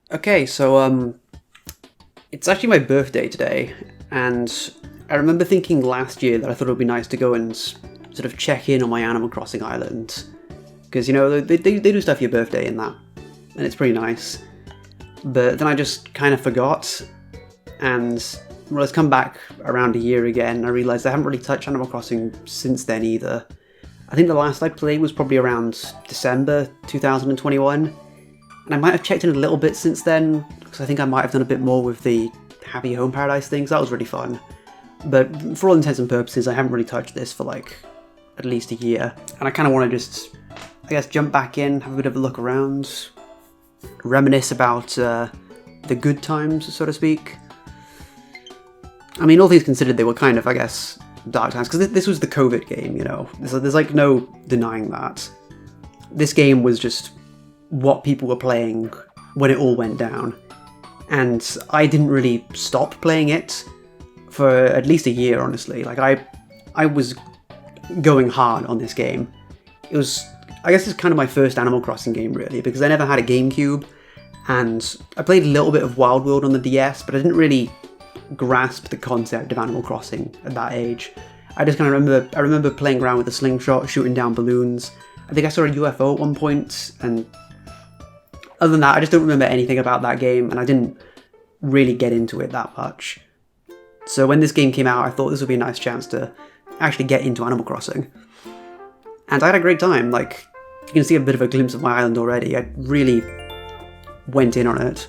Okay, so it's actually my birthday today, and I remember thinking last year that I thought it would be nice to go and sort of check in on my Animal Crossing island, because they do stuff for your birthday in that, and it's pretty nice. But then I just kind of forgot, and well, it's come back around a year again. I realised I haven't really touched Animal Crossing since then either. I think the last I played was probably around December 2021. And I might have checked in a little bit since then, because I think I might have done a bit more with the Happy Home Paradise things. That was really fun. But for all intents and purposes, I haven't really touched this for like at least a year. And I kind of want to just, I guess, jump back in, have a bit of a look around, reminisce about the good times, so to speak. I mean, all things considered, they were kind of, I guess, dark times, because this was the COVID game, you know. There's like no denying that. This game was just what people were playing when it all went down. And I didn't really stop playing it for at least a year, honestly. Like, I was going hard on this game. It was, I guess it's kind of my first Animal Crossing game, really, because I never had a GameCube, and I played a little bit of Wild World on the DS, but I didn't really grasp the concept of Animal Crossing at that age. I just kind of remember playing around with a slingshot, shooting down balloons. I think I saw a UFO at one point, and other than that, I just don't remember anything about that game, and I didn't really get into it that much. So when this game came out, I thought this would be a nice chance to actually get into Animal Crossing. And I had a great time. Like, you can see a bit of a glimpse of my island already. I really went in on it.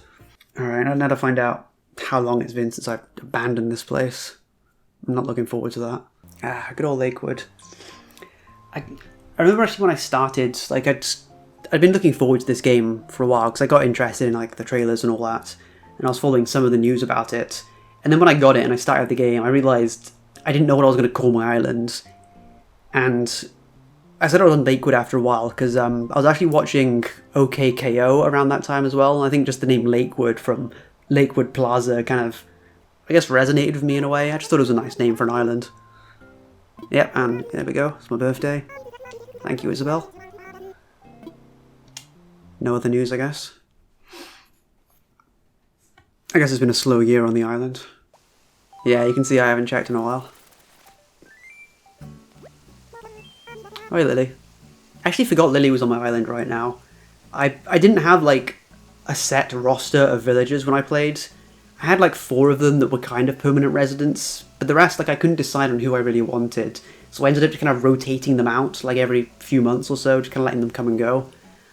Alright, I now to find out how long it's been since I've abandoned this place. I'm not looking forward to that. Good old Lakewood. I remember actually when I started, like, I'd been looking forward to this game for a while because I got interested in like the trailers and all that, and I was following some of the news about it. And then when I got it and I started the game, I realised I didn't know what I was going to call my island, and I settled on Lakewood after a while because I was actually watching OKKO around that time as well. And I think just the name Lakewood from Lakewood Plaza kind of, I guess, resonated with me in a way. I just thought it was a nice name for an island. Yep, and there we go. It's my birthday. Thank you, Isabel. No other news, I guess. I guess it's been a slow year on the island. Yeah, you can see I haven't checked in a while. Hi, Lily. I actually forgot Lily was on my island right now. I didn't have, like, a set roster of villagers when I played. I had, like, 4 of them that were kind of permanent residents, but the rest, like, I couldn't decide on who I really wanted. So I ended up just kind of rotating them out, like, every few months or so, just kind of letting them come and go.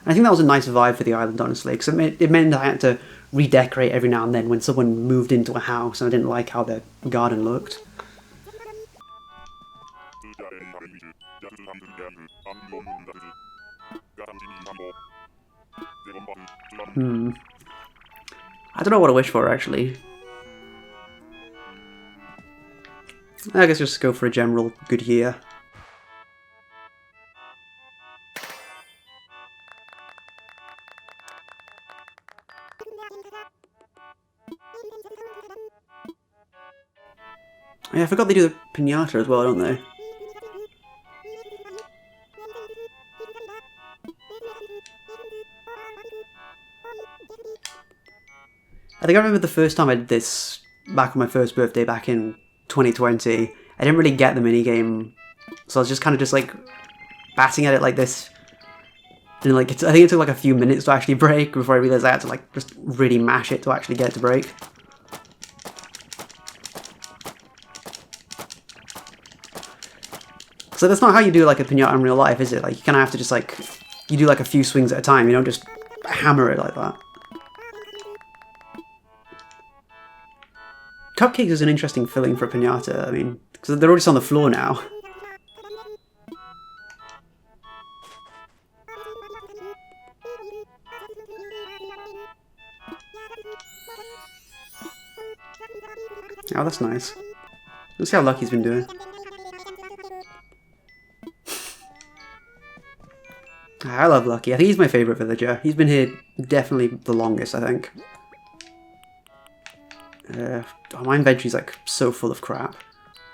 I think that was a nice vibe for the island, honestly, because it meant I had to redecorate every now and then when someone moved into a house and I didn't like how their garden looked. I don't know what to wish for, actually. I guess just go for a general good year. Yeah, I forgot they do the pinata as well, don't they? I think I remember the first time I did this, back on my first birthday back in 2020, I didn't really get the minigame, so I was just kind of just like batting at it like this. And like, I think it took like a few minutes to actually break before I realised I had to like just really mash it to actually get it to break. So that's not how you do like a pinata in real life, is it? Like, you kind of have to just like, you do like a few swings at a time, you don't just hammer it like that. Cupcakes is an interesting filling for a pinata, I mean, because they're already on the floor now. Oh, that's nice. Let's see how Lucky's been doing. I love Lucky. I think he's my favourite villager. He's been here definitely the longest, I think. Oh, my inventory's like so full of crap.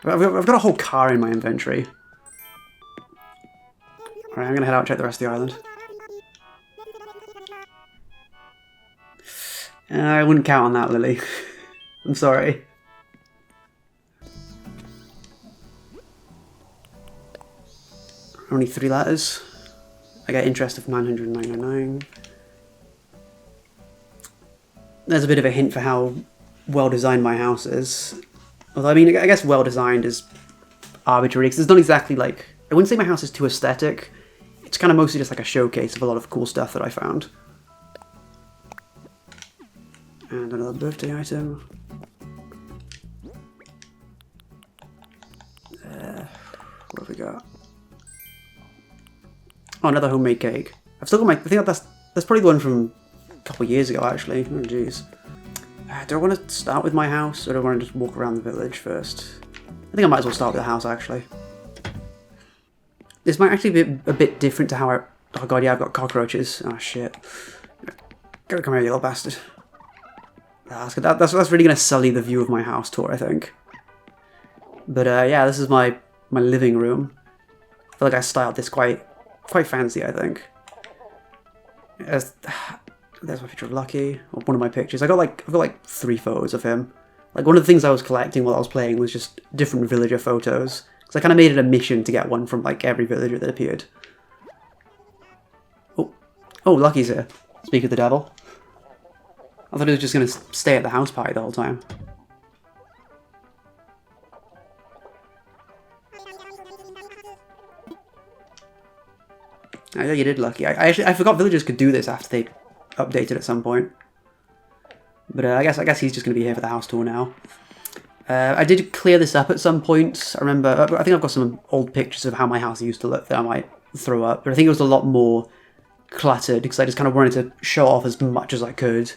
I've got a whole car in my inventory. Alright, I'm gonna head out and check the rest of the island. I wouldn't count on that, Lily. I'm sorry. Only 3 letters. I get interest of 999. There's a bit of a hint for how well designed my house is. Although, I mean, I guess well designed is arbitrary, because it's not exactly like... I wouldn't say my house is too aesthetic. It's kind of mostly just like a showcase of a lot of cool stuff that I found. And another birthday item. What have we got? Oh, another homemade cake. I've still got my... I think that's probably the one from a couple of years ago, actually. Oh, jeez. Do I want to start with my house, or do I want to just walk around the village first? I think I might as well start with the house, actually. This might actually be a bit different to how I... Oh god, yeah, I've got cockroaches. Oh, shit. Gotta come here, you little bastard. That's really going to sully the view of my house tour, I think. But, yeah, this is my living room. I feel like I styled this quite fancy, I think. There's my picture of Lucky, or one of my pictures. I've got like 3 photos of him. Like, one of the things I was collecting while I was playing was just different villager photos. Because I kind of made it a mission to get one from, like, every villager that appeared. Oh, Lucky's here. Speak of the devil. I thought he was just going to stay at the house party the whole time. Oh, yeah, you did, Lucky. I forgot villagers could do this after they updated at some point. But I guess he's just going to be here for the house tour now. I did clear this up at some point. I remember, I think I've got some old pictures of how my house used to look that I might throw up. But I think it was a lot more cluttered because I just kind of wanted to show off as much as I could.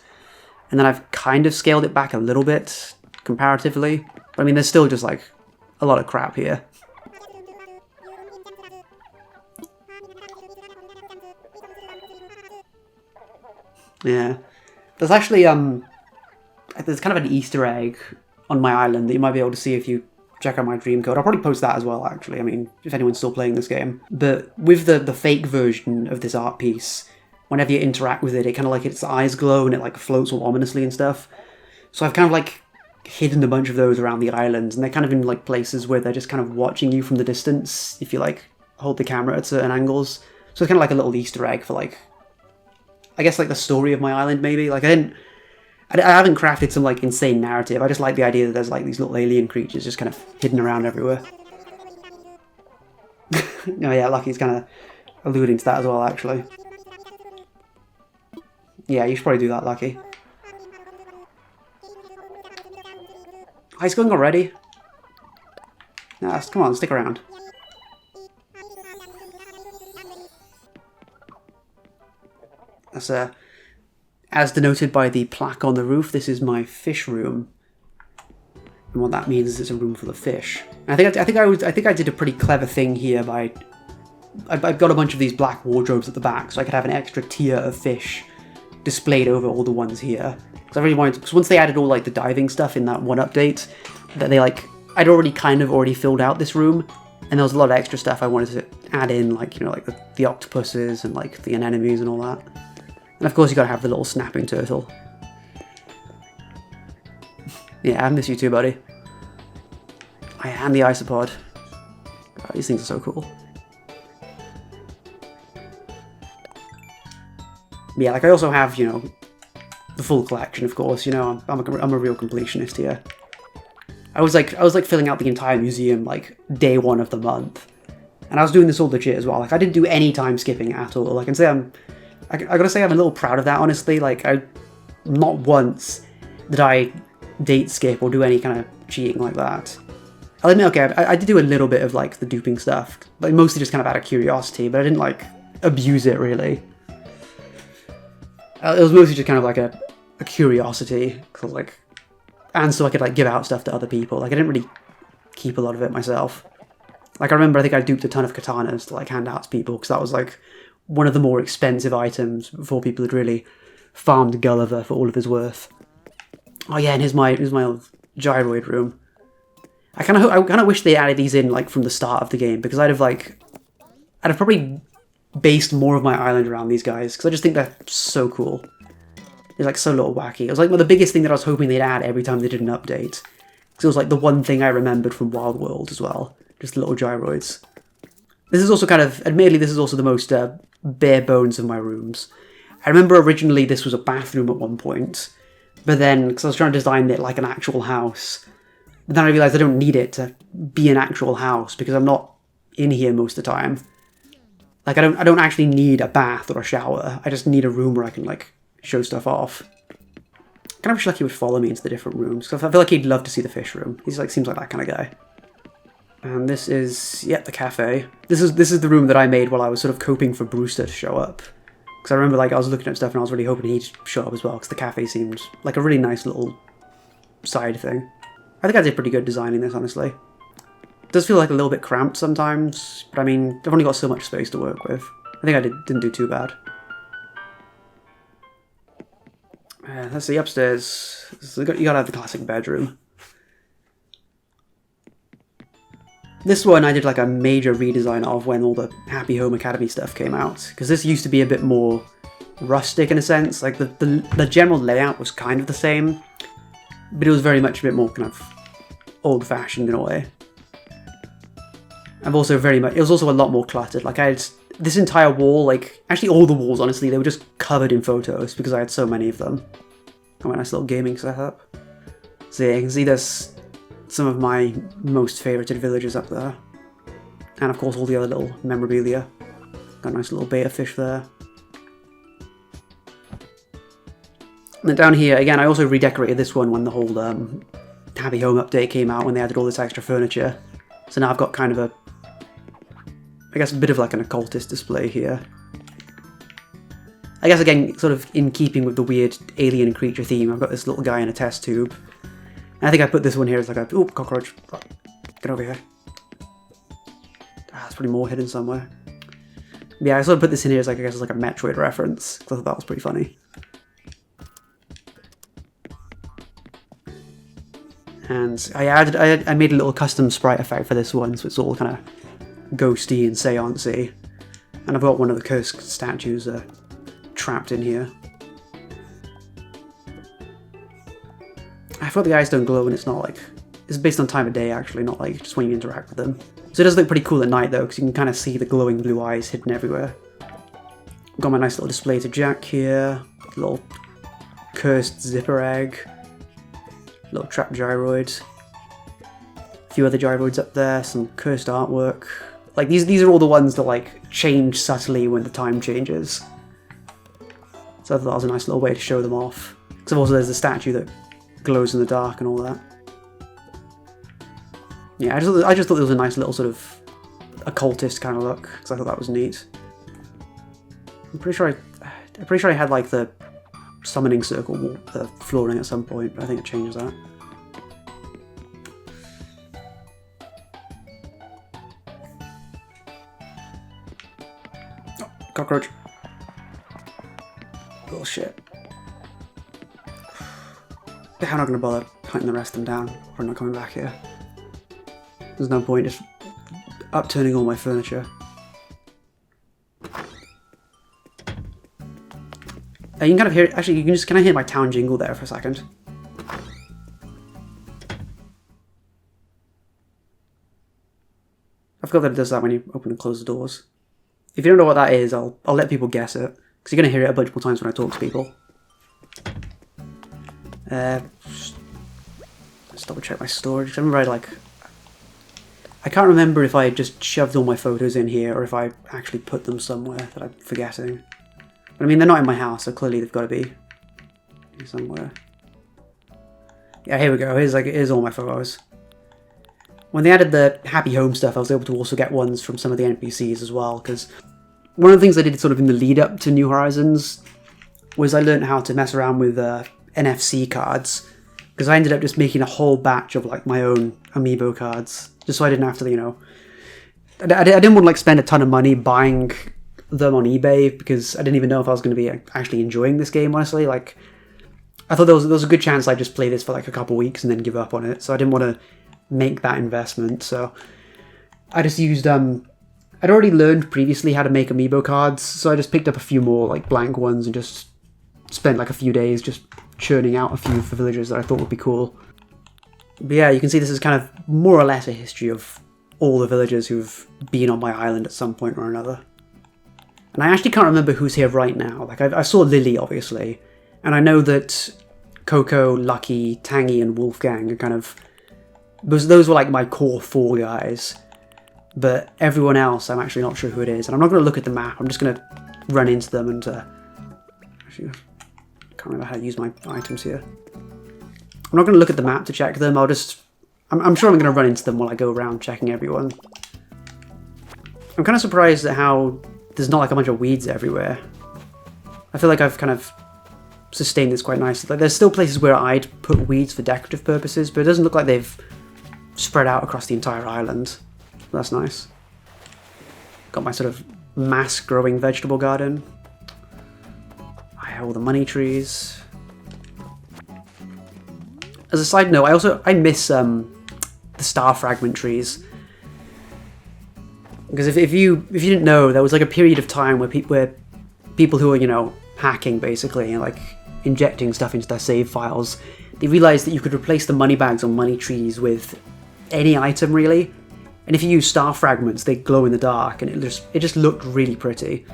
And then I've kind of scaled it back a little bit, comparatively. But I mean, there's still just like a lot of crap here. Yeah. There's actually, there's kind of an Easter egg on my island that you might be able to see if you check out my dream code. I'll probably post that as well, actually, I mean, if anyone's still playing this game. But with the fake version of this art piece, whenever you interact with it, it kind of like its eyes glow and it like floats all ominously and stuff. So I've kind of like hidden a bunch of those around the islands, and they're kind of in like places where they're just kind of watching you from the distance if you like hold the camera at certain angles. So it's kind of like a little Easter egg for like, I guess like the story of my island maybe. Like I haven't crafted some like insane narrative. I just like the idea that there's like these little alien creatures just kind of hidden around everywhere. Oh yeah, Lucky's kind of alluding to that as well, actually. Yeah, you should probably do that, Lucky. Oh, he's going already? Nah, come on, stick around. That's as denoted by the plaque on the roof, this is my fish room. And what that means is it's a room full of fish. And I think I did a pretty clever thing here by I've got a bunch of these black wardrobes at the back, so I could have an extra tier of fish displayed over all the ones here. Because I really wanted to, because once they added all like the diving stuff in that one update, that they like I'd already filled out this room, and there was a lot of extra stuff I wanted to add in, like, you know, like the octopuses and like the anemones and all that. And of course you gotta have the little snapping turtle. Yeah, I miss you too, buddy. Oh, yeah, and the isopod. God, these things are so cool. Yeah, like I also have, you know, the full collection, of course. You know, I'm a real completionist here. I was like filling out the entire museum like day 1 of the month, and I was doing this all legit as well. Like I didn't do any time skipping at all. Like I gotta say I'm a little proud of that, honestly. Like not once did I date skip or do any kind of cheating like that. I'll admit, okay, I did do a little bit of like the duping stuff, but mostly just kind of out of curiosity. But I didn't like abuse it really. It was mostly just kind of like a curiosity, cause like, and so I could like give out stuff to other people. Like I didn't really keep a lot of it myself. Like I remember, I think I duped a ton of katanas to like hand out to people, because that was like one of the more expensive items before people had really farmed Gulliver for all of his worth. Oh yeah, and here's my old gyroid room. I kind of wish they added these in like from the start of the game, because I'd have probably based more of my island around these guys, because I just think they're so cool. It's like so little wacky. It was like the biggest thing that I was hoping they'd add every time they did an update. Because it was like the one thing I remembered from Wild World as well. Just little gyroids. This is also kind of, admittedly, this is also the most bare bones of my rooms. I remember originally this was a bathroom at one point, but then, because I was trying to design it like an actual house, but then I realised I don't need it to be an actual house, because I'm not in here most of the time. Like, I don't actually need a bath or a shower, I just need a room where I can, like, show stuff off. I kind of wish like he would follow me into the different rooms, because I feel like he'd love to see the fish room. He's like, seems like that kind of guy. And this is, yeah, the cafe. This is the room that I made while I was sort of coping for Brewster to show up. Because I remember, like, I was looking at stuff and I was really hoping he'd show up as well, because the cafe seemed like a really nice little side thing. I think I did pretty good designing this, honestly. It does feel like a little bit cramped sometimes, but I mean, I've only got so much space to work with. I think I didn't do too bad. Let's see, upstairs. So you gotta have the classic bedroom. This one I did like a major redesign of when all the Happy Home Academy stuff came out, because this used to be a bit more rustic in a sense. Like the general layout was kind of the same, but it was very much a bit more kind of old-fashioned in a way. I've also it was also a lot more cluttered. Like I had this entire wall, like actually all the walls, honestly, they were just covered in photos because I had so many of them. Got my nice little gaming setup. So yeah, you can see there's some of my most favorited villagers up there. And of course all the other little memorabilia. Got a nice little beta fish there. And then down here, again, I also redecorated this one when the whole Happy Home update came out, when they added all this extra furniture. So now I've got kind of a, I guess, a bit of like an occultist display here. I guess, again, sort of in keeping with the weird alien creature theme, I've got this little guy in a test tube. And I think I put this one here as like a, oh, cockroach, get over here. There's probably more hidden somewhere. But yeah, I sort of put this in here as like, I guess, as like a Metroid reference, because I thought that was pretty funny. And I made a little custom sprite effect for this one, so it's all kind of ghosty and seancey. And I've got one of the cursed statues trapped in here. I thought the eyes don't glow and it's not like, it's based on time of day actually, not like just when you interact with them. So it does look pretty cool at night though, because you can kind of see the glowing blue eyes hidden everywhere. Got my nice little display to Jack here, little cursed zipper egg, little trap gyroid, a few other gyroids up there, some cursed artwork. Like these are all the ones that like change subtly when the time changes. So I thought that was a nice little way to show them off. Because also there's the statue that glows in the dark and all that. Yeah, I just thought it was a nice little sort of occultist kind of look, because I thought that was neat. I'm pretty sure I had like the summoning circle flooring at some point, but I think it changes that. Oh, cockroach. Little shit. I'm not going to bother hunting the rest of them down, or I'm not coming back here. There's no point just upturning all my furniture. You can kind of hear it, actually you can just kind of hear my town jingle there for a second. I forgot that it does that when you open and close the doors. If you don't know what that is, I'll let people guess it, because you're going to hear it a bunch more times when I talk to people. Let's double check my storage. I remember I can't remember if I just shoved all my photos in here or if I actually put them somewhere that I'm forgetting. But I mean, they're not in my house, so clearly they've got to be somewhere. Yeah, here we go. Here's all my photos. When they added the Happy Home stuff, I was able to also get ones from some of the NPCs as well, because one of the things I did sort of in the lead up to New Horizons was I learned how to mess around with NFC cards, because I ended up just making a whole batch of like my own amiibo cards, just so I didn't have to, you know, I didn't want to like spend a ton of money buying them on eBay, because I didn't even know if I was going to be actually enjoying this game, honestly. Like, I thought there was a good chance I'd just play this for like a couple weeks and then give up on it, so I didn't want to make that investment. So I just used I'd already learned previously how to make amiibo cards, so I just picked up a few more like blank ones and just spent like a few days just churning out a few for villagers that I thought would be cool. But yeah, you can see this is kind of more or less a history of all the villagers who've been on my island at some point or another. And I actually can't remember who's here right now. Like, I saw Lily, obviously, and I know that Coco, Lucky, Tangy, and Wolfgang are kind of... Those were like my core 4 guys. But everyone else, I'm actually not sure who it is. And I'm not going to look at the map, I'm just going to run into them and... actually, I can't remember how to use my items here. I'm not going to look at the map to check them, I'll just... I'm sure I'm going to run into them while I go around checking everyone. I'm kind of surprised at how there's not like a bunch of weeds everywhere. I feel like I've kind of sustained this quite nicely. Like, there's still places where I'd put weeds for decorative purposes, but it doesn't look like they've spread out across the entire island. That's nice. Got my sort of mass growing vegetable garden. I have all the money trees. As a side note, I miss the star fragment trees. Because if you didn't know, there was like a period of time where people who were, you know, hacking basically and like injecting stuff into their save files, they realized that you could replace the money bags on money trees with any item really. And if you use star fragments, they glow in the dark, and it just looked really pretty.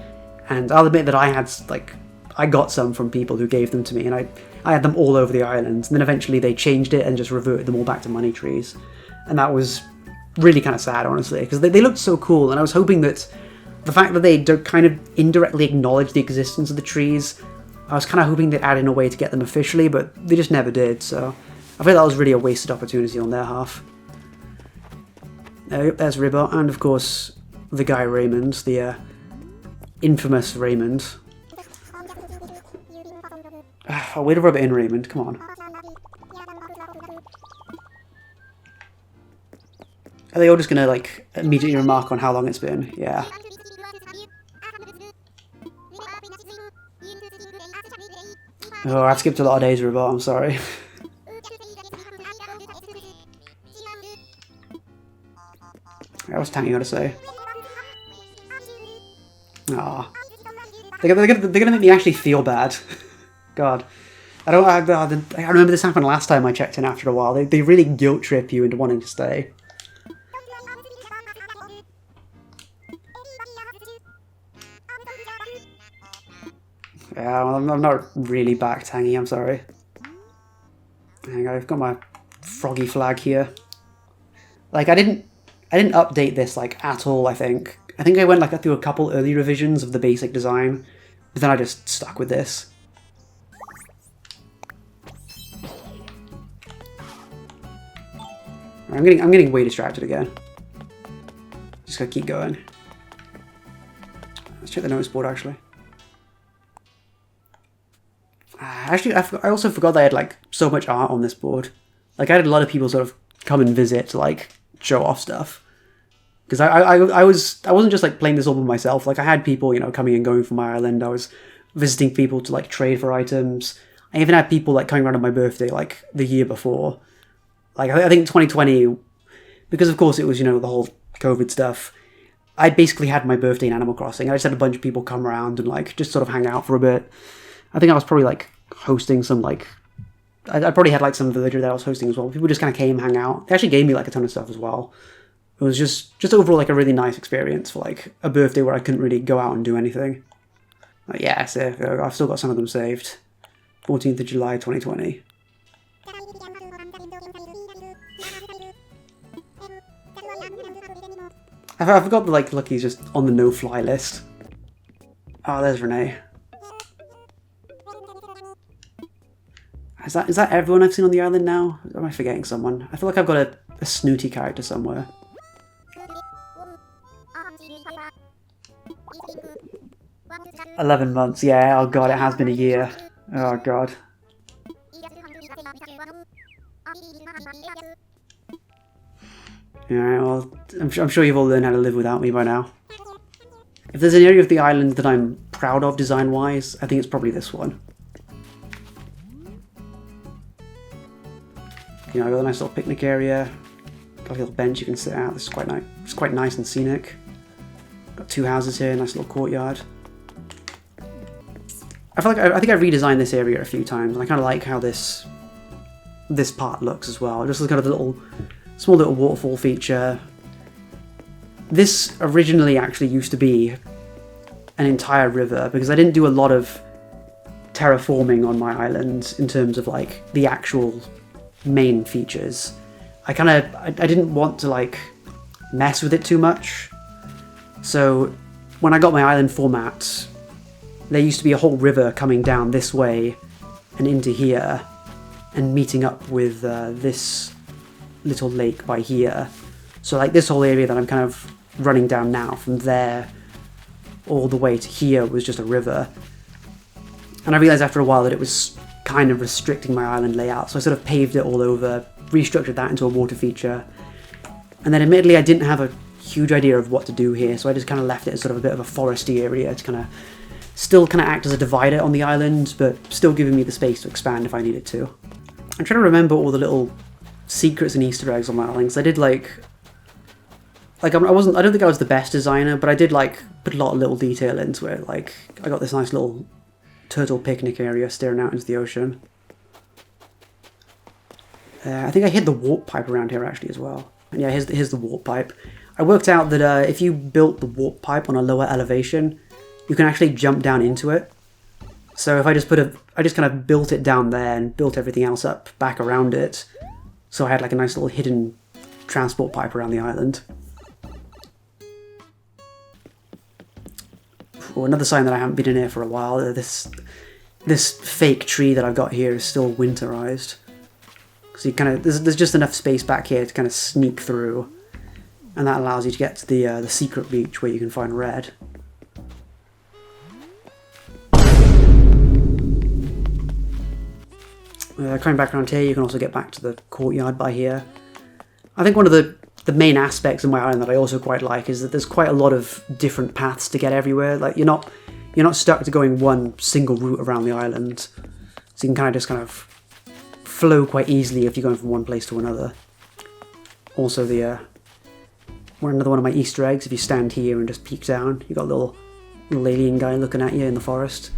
And I'll admit that I got some from people who gave them to me, and I had them all over the island. And then eventually they changed it and just reverted them all back to money trees. And that was really kind of sad, honestly, because they looked so cool, and I was hoping that the fact that they kind of indirectly acknowledged the existence of the trees, I was kind of hoping they'd add in a way to get them officially, but they just never did, so I feel that was really a wasted opportunity on their half. There's Ribot, and of course the guy Raymond, the infamous Raymond. Oh, way to rub it in, Raymond, come on. Are they all just gonna, like, immediately remark on how long it's been? Yeah. Oh, I've skipped a lot of days, Ribot, I'm sorry. What's Tangy got to say? Aw. They're gonna make me actually feel bad. God. I remember this happened last time I checked in after a while. They really guilt trip you into wanting to stay. Yeah, well, I'm not really back, Tangy, I'm sorry. Hang on, I've got my froggy flag here. Like, I didn't update this, like, at all, I think. I think I went, like, through a couple early revisions of the basic design, but then I just stuck with this. I'm getting way distracted again. Just gotta keep going. Let's check the notice board, actually. Actually, I also forgot that I had, like, so much art on this board. Like, I had a lot of people sort of come and visit to, like, show off stuff. Because I wasn't just, like, playing this all by myself. Like, I had people, you know, coming and going from my island. I was visiting people to, like, trade for items. I even had people, like, coming around on my birthday, like, the year before. Like, I think 2020, because, of course, it was, you know, the whole COVID stuff, I basically had my birthday in Animal Crossing. I just had a bunch of people come around and, like, just sort of hang out for a bit. I think I was probably, like, hosting some, like... I probably had, like, some villager that I was hosting as well. People just kind of came, hang out. They actually gave me, like, a ton of stuff as well. It was just overall, like, a really nice experience for, like, a birthday where I couldn't really go out and do anything. Like, yeah, so I've still got some of them saved. 14th of July, 2020. I forgot that, like, Lucky's just on the no-fly list. Oh, there's Renee. Is that everyone I've seen on the island now? Or am I forgetting someone? I feel like I've got a snooty character somewhere. 11 months, yeah, oh god, it has been a year. Oh god. Yeah, well, I'm sure you've all learned how to live without me by now. If there's an area of the island that I'm proud of design-wise, I think it's probably this one. You know, I've got a nice little picnic area, got a little bench you can sit at. This is quite nice. It's quite nice and scenic. Got 2 houses here, nice little courtyard. I feel like I think I redesigned this area a few times, and I kind of like how this part looks as well. Just kind of a small little waterfall feature. This originally actually used to be an entire river, because I didn't do a lot of terraforming on my island in terms of like the actual main features. I didn't want to like mess with it too much. So when I got my island format, there used to be a whole river coming down this way and into here and meeting up with this little lake by here. So like this whole area that I'm kind of running down now, from there all the way to here, was just a river. And I realised after a while that it was kind of restricting my island layout, so I sort of paved it all over, restructured that into a water feature. And then admittedly I didn't have a huge idea of what to do here, so I just kind of left it as sort of a bit of a foresty area to kind of still kind of act as a divider on the island, but still giving me the space to expand if I needed to. I'm trying to remember all the little secrets and Easter eggs on my island, because I did I don't think I was the best designer, but I did like put a lot of little detail into it. Like I got this nice little turtle picnic area staring out into the ocean. I think I hid the warp pipe around here actually as well. And yeah, here's the warp pipe. I worked out that if you built the warp pipe on a lower elevation, you can actually jump down into it. So if I just kind of built it down there and built everything else up back around it, so I had like a nice little hidden transport pipe around the island. Oh, another sign that I haven't been in here for a while. This fake tree that I've got here is still winterized. So you kind of there's just enough space back here to kind of sneak through, and that allows you to get to the secret beach where you can find Red. Coming back around here, you can also get back to the courtyard by here. I think one of the main aspects of my island that I also quite like is that there's quite a lot of different paths to get everywhere. Like you're not stuck to going one single route around the island, so you can just kind of flow quite easily if you're going from one place to another. Also, another one of my Easter eggs. If you stand here and just peek down, you got a little alien guy looking at you in the forest.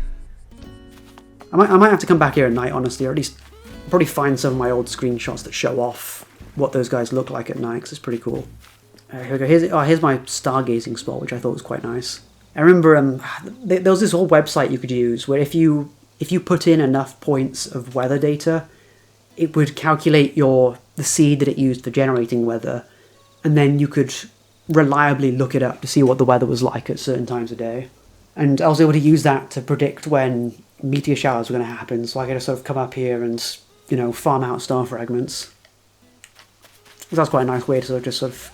I might have to come back here at night, honestly, or at least probably find some of my old screenshots that show off what those guys look like at night, because it's pretty cool. Here we go. Here's my stargazing spot, which I thought was quite nice. I remember there was this whole website you could use where if you put in enough points of weather data, it would calculate the seed that it used for generating weather, and then you could reliably look it up to see what the weather was like at certain times of day. And I was able to use that to predict when meteor showers were going to happen, so I could just sort of come up here and, farm out star fragments. That's quite a nice way to just sort of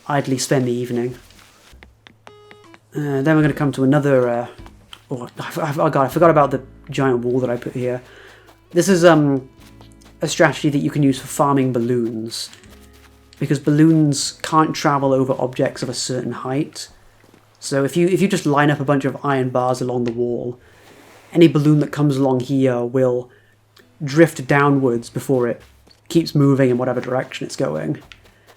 idly spend the evening. Then we're going to come to another... I forgot about the giant wall that I put here. This is a strategy that you can use for farming balloons, because balloons can't travel over objects of a certain height. So if you just line up a bunch of iron bars along the wall, any balloon that comes along here will drift downwards before it keeps moving in whatever direction it's going.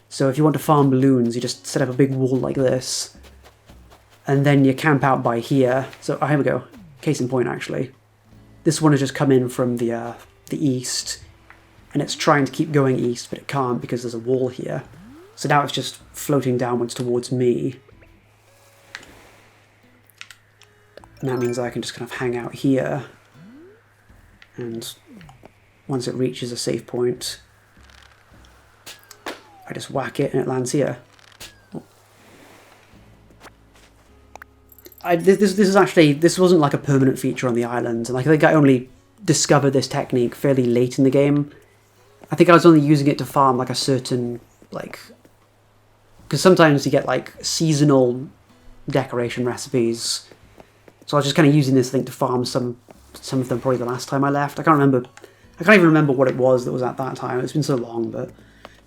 So if you want to farm balloons, you just set up a big wall like this, and then you camp out by here. So here we go. Case in point, actually. This one has just come in from the east, and it's trying to keep going east, but it can't because there's a wall here. So now it's just floating downwards towards me. And that means I can just kind of hang out here, and once it reaches a safe point, I just whack it and it lands here. This wasn't like a permanent feature on the island, and I think I only discovered this technique fairly late in the game. I think I was only using it to farm like a certain, because sometimes you get like seasonal decoration recipes. So I was just kind of using this thing to farm some of them probably the last time I left. I can't even remember what it was that was at that time. It's been so long, but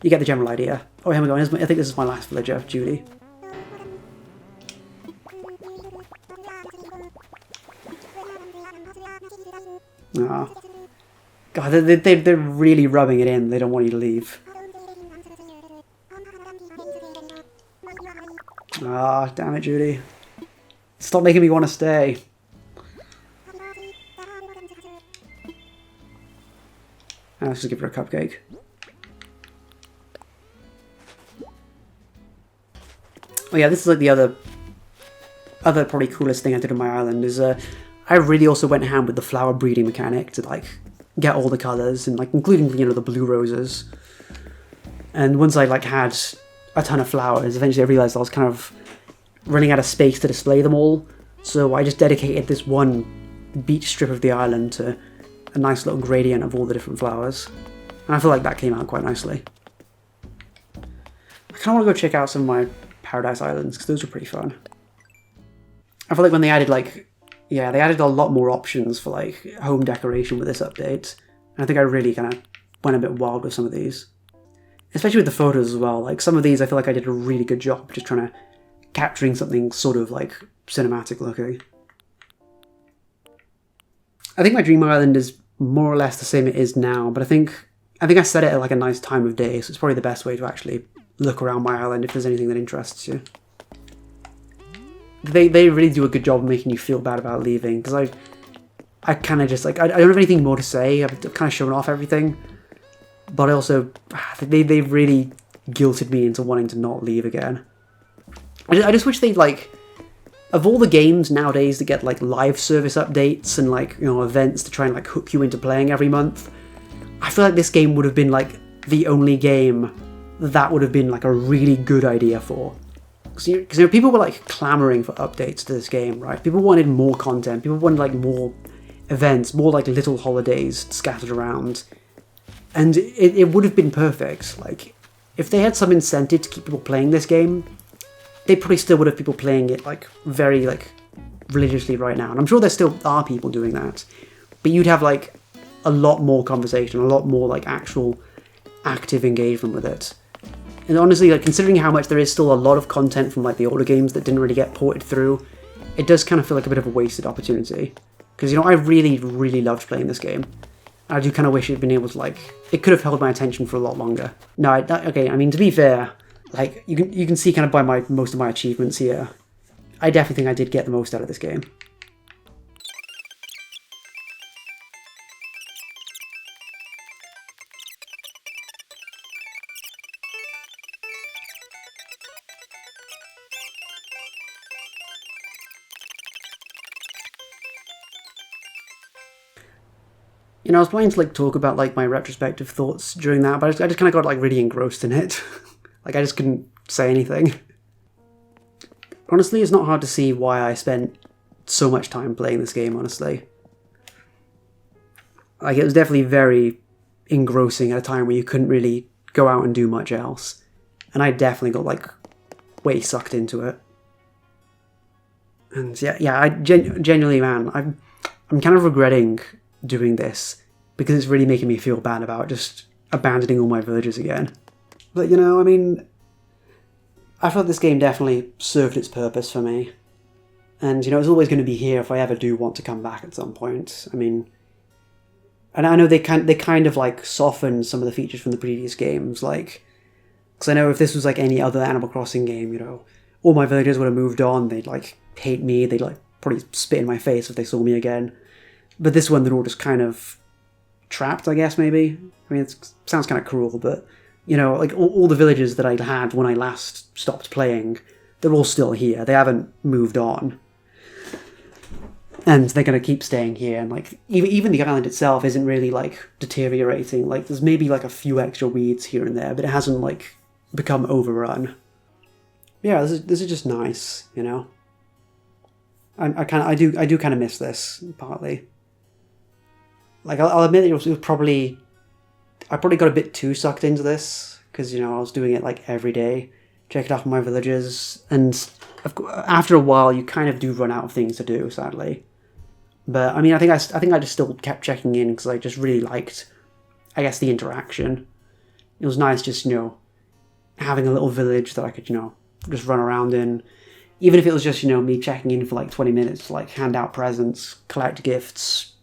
you get the general idea. Oh, here we go. I think this is my last villager, Judy. Ah. God, they're really rubbing it in. They don't want you to leave. Ah, damn it, Judy. Stop making me want to stay. Let's just give her a cupcake. Oh yeah, this is like the other probably coolest thing I did on my island is I really also went ham with the flower breeding mechanic to like get all the colours and like including, you know, the blue roses. And once I like had a ton of flowers, eventually I realised I was kind of running out of space to display them all. So I just dedicated this one beach strip of the island to a nice little gradient of all the different flowers. And I feel like that came out quite nicely. I kind of want to go check out some of my Paradise Islands because those were pretty fun. I feel like when they added they added a lot more options for like home decoration with this update. And I think I really kind of went a bit wild with some of these. Especially with the photos as well. Like some of these I feel like I did a really good job just trying to capturing something sort of like cinematic looking. I think my dream island is more or less the same it is now, but I think I set it at like a nice time of day, so it's probably the best way to actually look around my island if there's anything that interests you. They really do a good job of making you feel bad about leaving, because I kind of just like I don't have anything more to say. I've kind of shown off everything, but I also they really guilted me into wanting to not leave again. I just wish they'd like, of all the games nowadays that get like live service updates and like, you know, events to try and like hook you into playing every month, I feel like this game would have been like the only game that would have been like a really good idea for. Because you know, people were like clamoring for updates to this game, right? People wanted more content, people wanted like more events, more like little holidays scattered around. And it would have been perfect. Like, if they had some incentive to keep people playing this game, they probably still would have people playing it like very like religiously right now. And I'm sure there still are people doing that. But you'd have like a lot more conversation, a lot more like actual active engagement with it. And honestly, like considering how much there is still a lot of content from like the older games that didn't really get ported through, it does kind of feel like a bit of a wasted opportunity. Because, you know, I really, really loved playing this game. I do kind of wish it'd been able to like, it could have held my attention for a lot longer. No, okay, I mean, to be fair, like you can see kind of by most of my achievements here, I definitely think I did get the most out of this game. You know, I was planning to like talk about like my retrospective thoughts during that, but I just kind of got like really engrossed in it. Like I just couldn't say anything. Honestly, it's not hard to see why I spent so much time playing this game, honestly. Like it was definitely very engrossing at a time where you couldn't really go out and do much else. And I definitely got like way sucked into it. And yeah, I genuinely, man, I'm kind of regretting doing this because it's really making me feel bad about just abandoning all my villagers again. But you know, I mean, I felt this game definitely served its purpose for me. And you know, it's always going to be here if I ever do want to come back at some point. I mean, and I know they kind of like softened some of the features from the previous games, like, because I know if this was like any other Animal Crossing game, you know, all my villagers would have moved on, they'd like hate me, they'd like probably spit in my face if they saw me again. But this one, they're all just kind of trapped, I guess, maybe. I mean, it sounds kind of cruel, but, you know, like, all the villagers that I had when I last stopped playing, they're all still here. They haven't moved on. And they're going to keep staying here. And, like, even the island itself isn't really, like, deteriorating. Like, there's maybe, like, a few extra weeds here and there, but it hasn't, like, become overrun. Yeah, this is just nice, you know? I do kind of miss this, partly. Like, I'll admit it was probably... I probably got a bit too sucked into this, because, you know, I was doing it, like, every day, checking out my villagers, and after a while, you kind of do run out of things to do, sadly. But, I mean, I think I just still kept checking in, because I just really liked, I guess, the interaction. It was nice just, you know, having a little village that I could, you know, just run around in. Even if it was just, you know, me checking in for, like, 20 minutes to, like, hand out presents, collect gifts,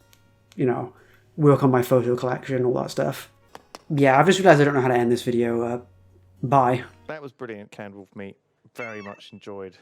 you know, work on my photo collection, all that stuff. Yeah, I've just realised I don't know how to end this video. Bye. That was brilliant, Candlewolf Meat. Very much enjoyed